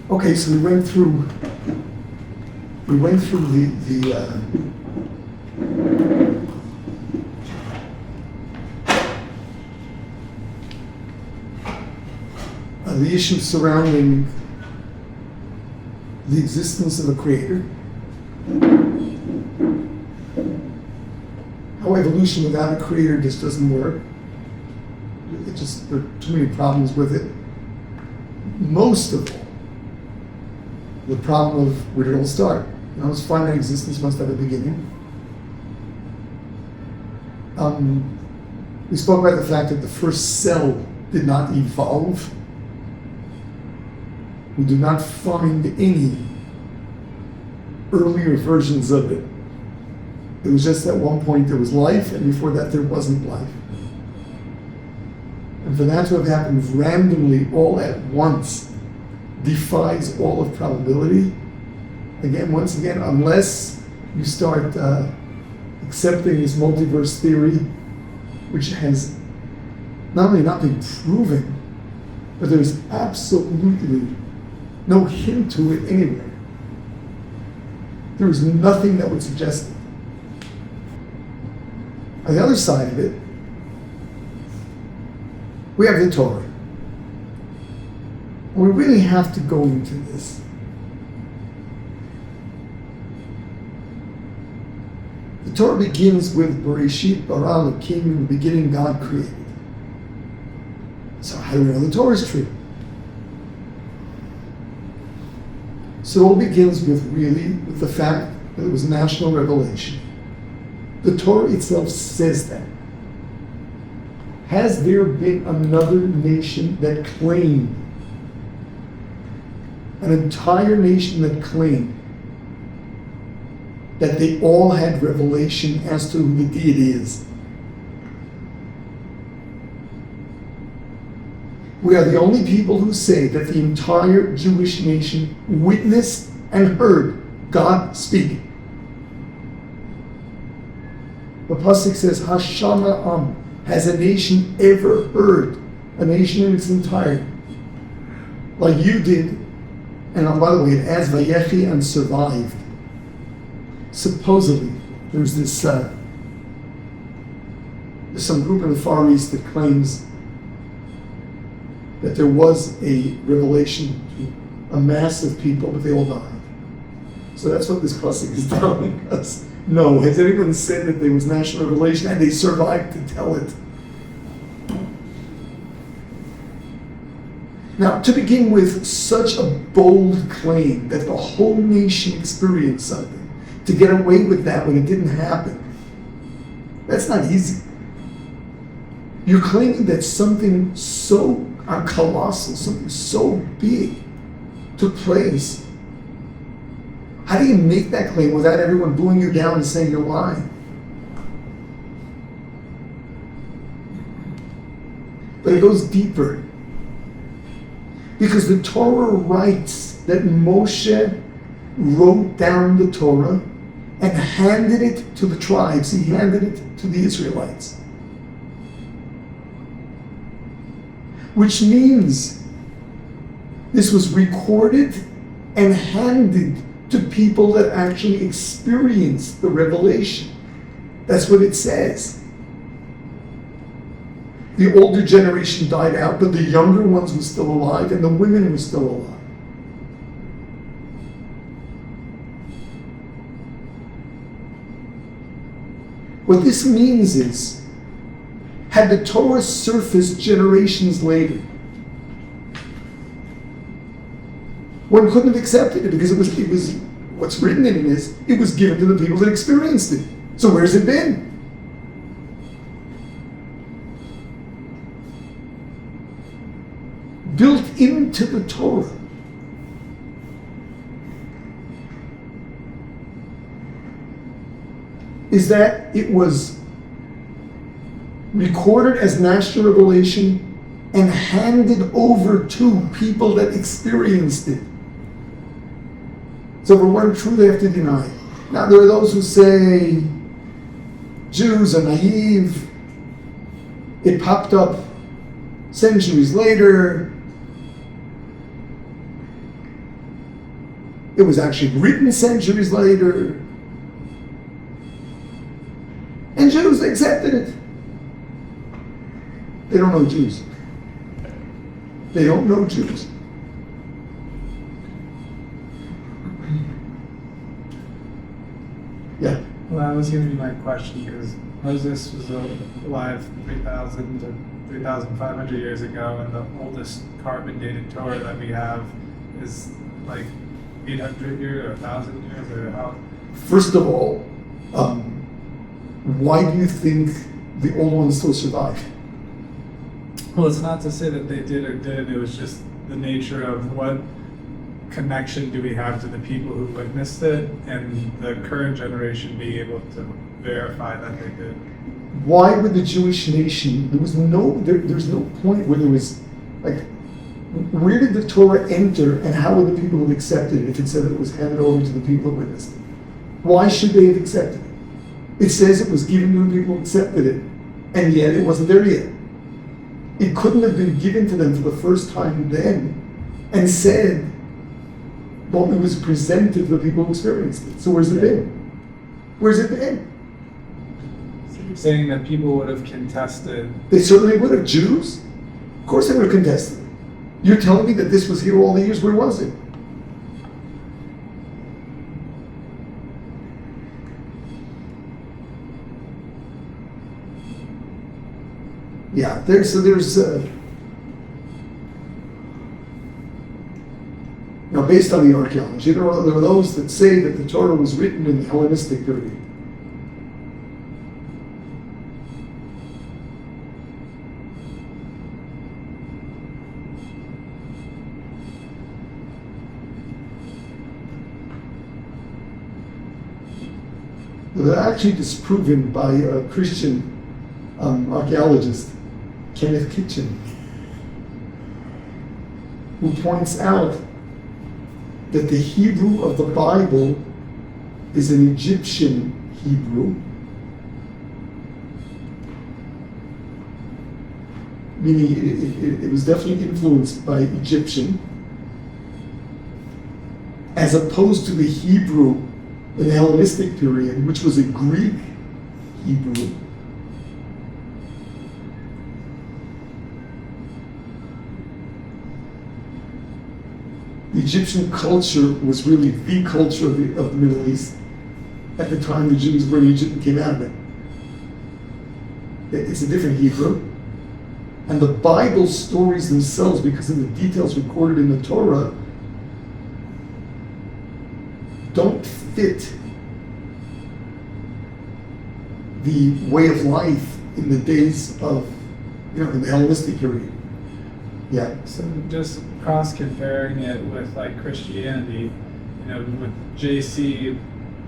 Okay, so we went through the issue surrounding the existence of a creator, how evolution without a creator just doesn't work. There are too many problems with it. Most of all, the problem of where did it all start? It's finite existence must have a beginning. We spoke about the fact that the first cell did not evolve. We do not find any earlier versions of it. It was just at one point there was life, and before that there wasn't life. And for that to have happened randomly all at once defies all of probability. Once again, unless you start accepting this multiverse theory, which has not only not been proven, but there's absolutely no hint to it anywhere. There is nothing that would suggest it. On the other side of it, we have the Torah. And we really have to go into this. The Torah begins with Bereshit bara Elokim, in the beginning God created. So how do we know the Torah is true? So it all begins with the fact that it was national revelation. The Torah itself says that. Has there been another nation that claimed, an entire nation that claimed that they all had revelation as to who the deity is? We are the only people who say that the entire Jewish nation witnessed and heard God speak. The pasuk says, Hashana Am. Has a nation ever heard, a nation in its entirety, like you did? And by the way, it adds Vayechi and survived. Supposedly, there's some group in the Far East that claims that there was a revelation to a mass of people, but they all died. So that's what this pasuk is telling us. No, has anyone said that there was national revelation and they survived to tell it? Now, to begin with, such a bold claim that the whole nation experienced something, to get away with that when it didn't happen, that's not easy. You're claiming that something so colossal, something so big took place. How do you make that claim without everyone booing you down and saying you're lying? But it goes deeper. Because the Torah writes that Moshe wrote down the Torah and handed it to the tribes. He handed it to the Israelites. Which means this was recorded and handed to people that actually experienced the revelation. That's what it says. The older generation died out, but the younger ones were still alive, and the women were still alive. What this means is, had the Torah surfaced generations later, one couldn't have accepted it because it was what's written in it is it was given to the people that experienced it. So where's it been? Built into the Torah is that it was recorded as national revelation and handed over to people that experienced it. So for one true, they have to deny it. Now there are those who say Jews are naive. It popped up centuries later. It was actually written centuries later. And Jews accepted it. They don't know Jews. They don't know Jews. Yeah. Well, that was going to be my question, because Moses was alive 3,000 to 3,500 years ago, and the oldest carbon dated Torah that we have is like 800 years or 1,000 years, or how? First of all, why do you think the old ones still survive? Well, it's not to say that they did or didn't, it was just the nature of what connection do we have to the people who witnessed it, and the current generation being able to verify that they did. Why would the Jewish nation, there's no point where there was, like, where did the Torah enter and how would the people have accepted it if it said that it was handed over to the people who witnessed it? Why should they have accepted it? It says it was given to the people who accepted it, and yet it wasn't there yet. It couldn't have been given to them for the first time then and said, well, it was presented to the people who experienced it. So where's it been? Where's it been? So you're saying that people would have contested? They certainly would have. Jews? Of course they would have contested. You're telling me that this was here all the years? Where was it? Yeah, there's now, based on the archaeology, there are those that say that the Torah was written in the Hellenistic period. They're actually disproven by a Christian archaeologist, Kenneth Kitchen, who points out that the Hebrew of the Bible is an Egyptian Hebrew, meaning it was definitely influenced by Egyptian, as opposed to the Hebrew in the Hellenistic period, which was a Greek Hebrew. The Egyptian culture was really the culture of the Middle East at the time the Jews were in Egypt and came out of it. It's a different Hebrew. And the Bible stories themselves, because of the details recorded in the Torah, don't fit the way of life in the days of, in the Hellenistic period. Yeah. So just cross-comparing it with like Christianity, with JC,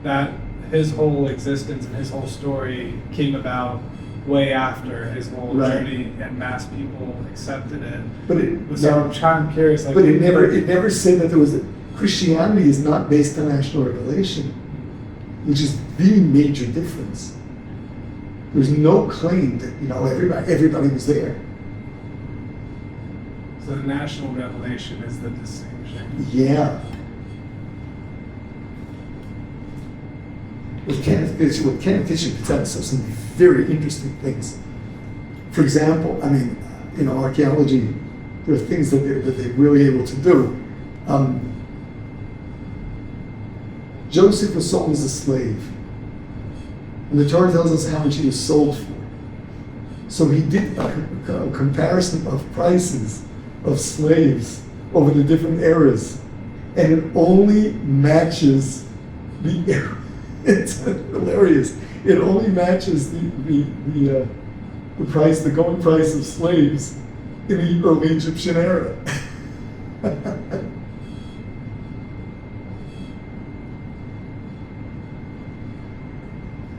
that his whole existence and his whole story came about way after his whole journey, and mass people accepted it. But I'm curious. Like, but it never said that there was Christianity is not based on actual revelation, which is the major difference. There's no claim that everybody was there. So the national revelation is the distinction. Yeah. With Kenneth Kitchen puts out some very interesting things. For example, archaeology, there are things that they're really able to do. Joseph was sold as a slave. And the Torah tells us how much he was sold for. So he did a comparison of prices of slaves over the different eras. And it only matches the era. It's hilarious. It only matches the price, the going price of slaves in the early Egyptian era.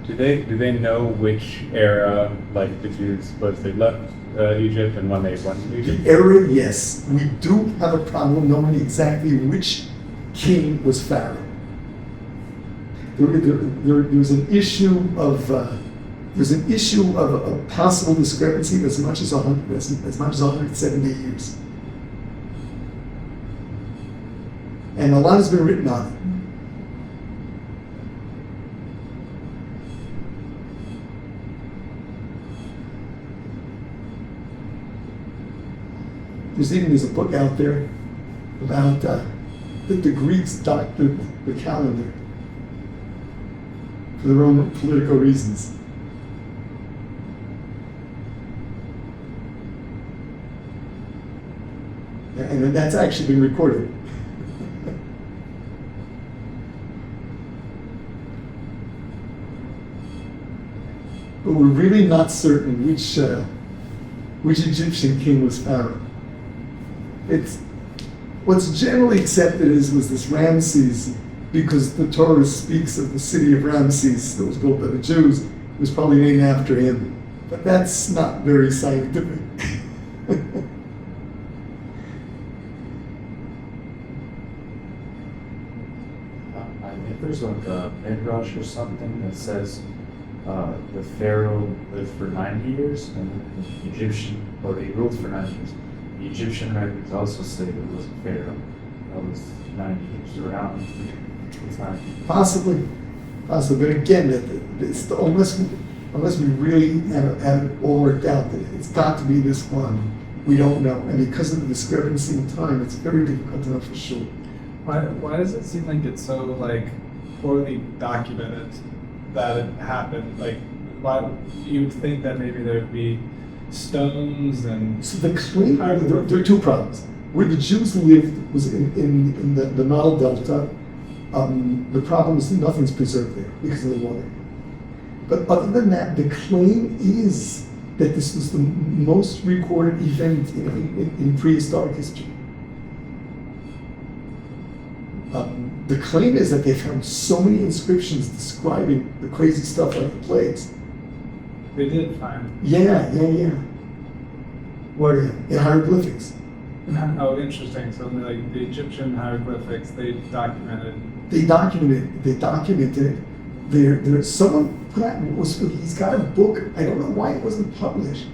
Do they know which era, like, the Jews supposedly left Egypt and when they went to Egypt? The era, yes. We do have a problem knowing exactly which king was Pharaoh. There's an issue of a possible discrepancy of as much as 170 years. And a lot has been written on it. There's a book out there about that the Greeks doctored the calendar for their own political reasons. And that's actually been recorded. But we're really not certain which Egyptian king was Pharaoh. It's what's generally accepted was this Ramses, because the Torah speaks of the city of Ramses that was built by the Jews. It was probably named after him, but that's not very scientific. I think there's like a midrash or something that says the Pharaoh lived for 90 years, and the Egyptian, or he ruled for 90 years. The Egyptian records also say there was a pharaoh that was 90 years around. Possibly. But again, unless we really have it all worked out, that it's got to be this one, we don't know. And because of the discrepancy in time, it's very difficult to know for sure. Why does it seem like it's so poorly documented that it happened? Why you would think that maybe there'd be stones and... So the claim, there are two problems. Where the Jews lived was in the Nile Delta. The problem is nothing's preserved there because of the water. But other than that, the claim is that this was the most recorded event in prehistoric history. The claim is that they found so many inscriptions describing the crazy stuff like the plagues. They did find. Yeah. Where? In hieroglyphics. Oh, interesting. So the Egyptian hieroglyphics, they documented it. Someone put out, he's got a book, I don't know why it wasn't published,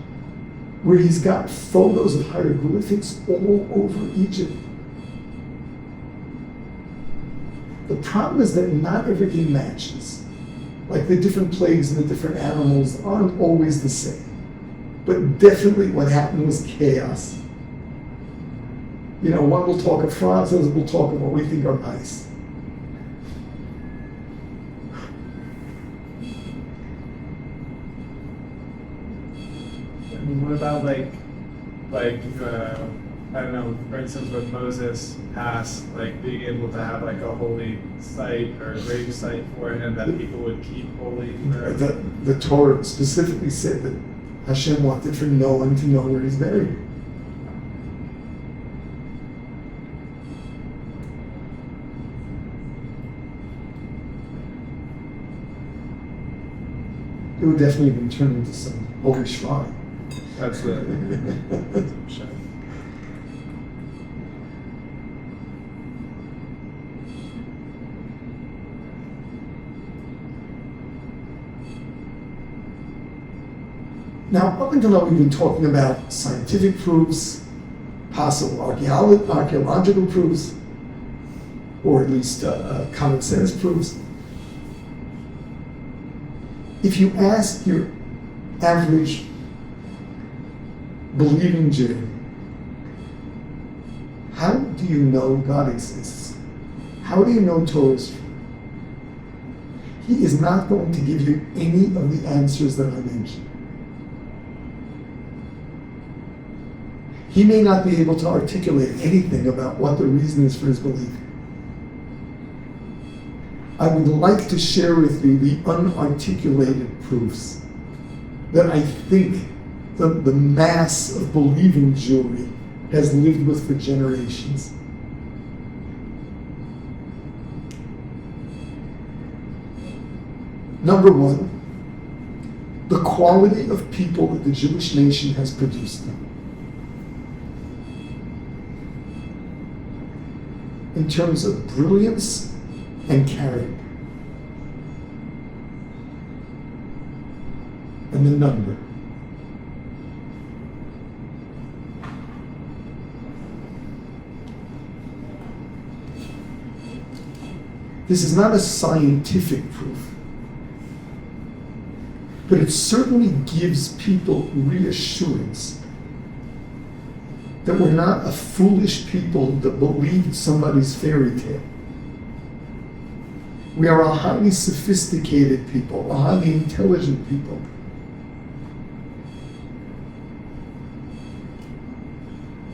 where he's got photos of hieroglyphics all over Egypt. The problem is that not everything matches. Like the different plagues and the different animals aren't always the same. But definitely what happened was chaos. One will talk of frogs, others will talk of what we think are mice. What about I don't know, for instance, with Moses passed, being able to have a holy site or a grave site for him that people would keep holy? The Torah specifically said that Hashem wanted for no one to know where he's buried. It would definitely have been turned into some holy shrine. Absolutely. Sure. Now, up until now, we've been talking about scientific proofs, possible archaeological proofs, or at least common sense proofs. If you ask your average believing Jew, how do you know God exists? How do you know Torah is true? He is not going to give you any of the answers that I mentioned. He may not be able to articulate anything about what the reason is for his belief. I would like to share with you the unarticulated proofs that I think the mass of believing Jewry has lived with for generations. Number one, the quality of people that the Jewish nation has produced them. In terms of brilliance and character. And the number. This is not a scientific proof, but it certainly gives people reassurance that we're not a foolish people that believed somebody's fairy tale. We are a highly sophisticated people, a highly intelligent people.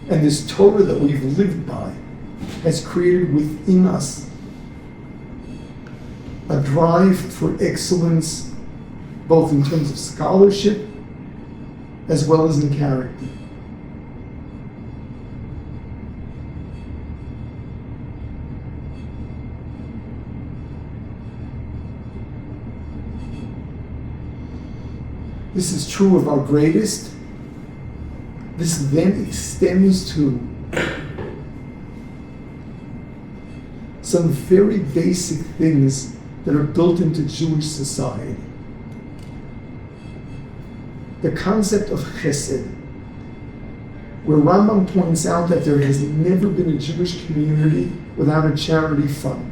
And this Torah that we've lived by has created within us a drive for excellence, both in terms of scholarship as well as in character. This is true of our greatest. This then extends to some very basic things that are built into Jewish society. The concept of chesed, where Rambam points out that there has never been a Jewish community without a charity fund.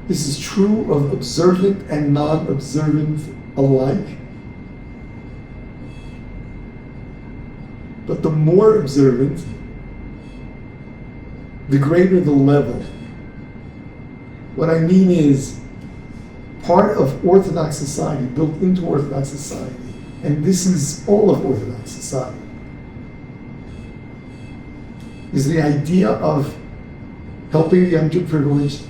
This is true of observant and non-observant alike. But the more observant, the greater the level. What I mean is, part of Orthodox society, built into Orthodox society, and this is all of Orthodox society, is the idea of helping the underprivileged,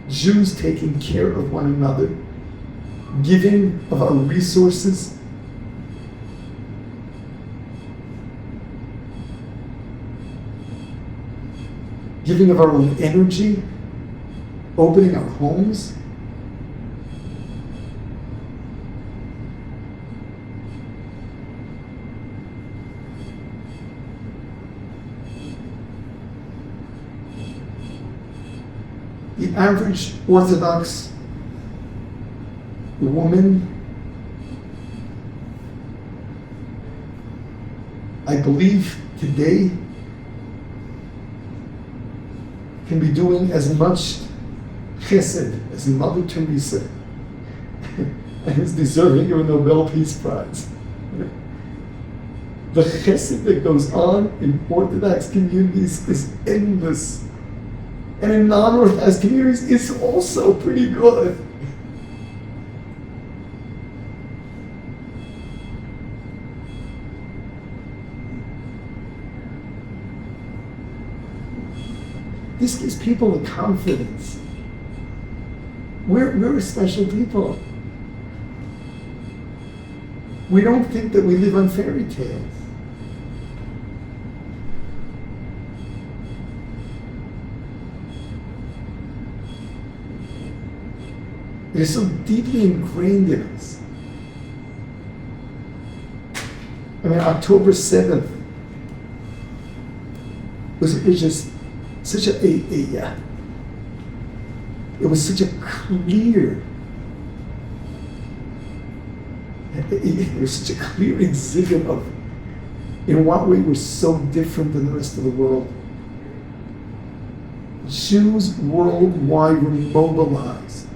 Jews taking care of one another, giving of our resources, giving of our own energy, opening our homes. The average Orthodox woman, I believe today, can be doing as much chesed as Mother Teresa and is deserving of a Nobel Peace Prize. The chesed that goes on in Orthodox communities is endless. And in non-Orthodox communities, it's also pretty good. This gives people the confidence. We're a special people. We don't think that we live on fairy tales. It is so deeply ingrained in us. I mean, October 7th was just such it was such a clear, it was such a clear exhibit of in what way we're so different than the rest of the world. Jews worldwide were mobilized.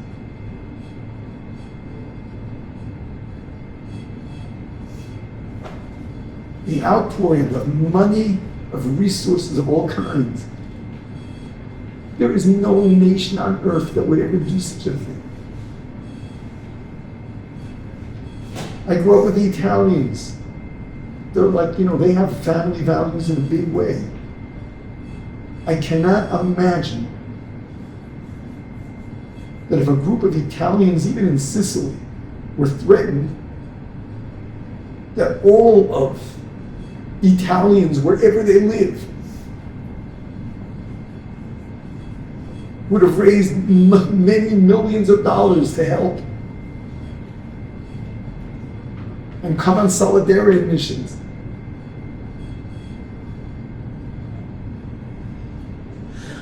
The outpouring of money, of resources of all kinds. There is no nation on earth that would ever do such a thing. I grew up with the Italians. They're like, they have family values in a big way. I cannot imagine that if a group of Italians, even in Sicily, were threatened, that all of Italians, wherever they live, would have raised many millions of dollars to help and come on solidarity missions.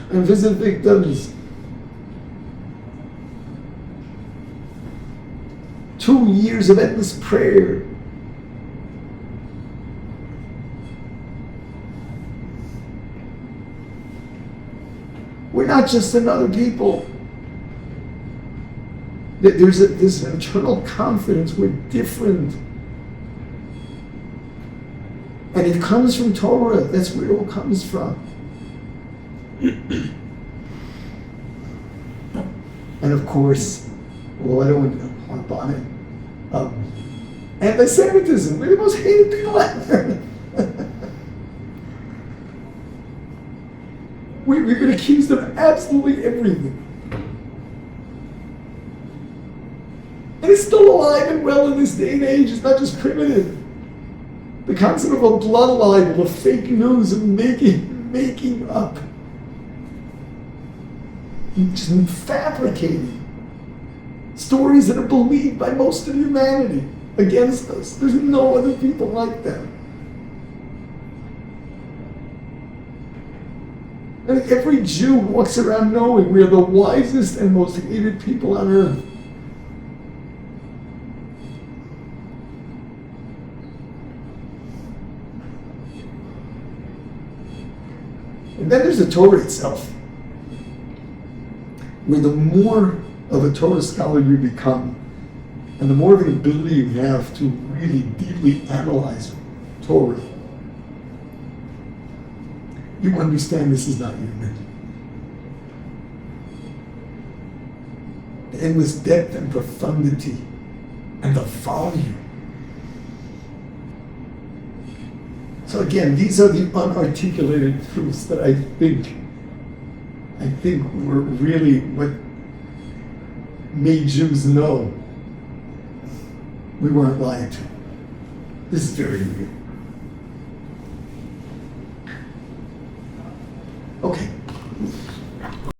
And visit victims. 2 years of endless prayer. We're not just another people. There's an internal confidence. We're different. And it comes from Torah. That's where it all comes from. And of course, well, I don't want to harp on it. Anti-Semitism. We're the most hated people ever. We've been accused of absolutely everything. And it's still alive and well in this day and age. It's not just primitive. The concept of a blood libel, of fake news, of making up. Just fabricating stories that are believed by most of humanity against us. There's no other people like them. And every Jew walks around knowing we are the wisest and most hated people on earth. And then there's the Torah itself, where the more of a Torah scholar you become, and the more of an ability you have to really deeply analyze Torah, you understand this is not human. The endless depth and profundity and the volume. So again, these are the unarticulated truths that I think were really what made Jews know we weren't lied to. This is very real. Okay.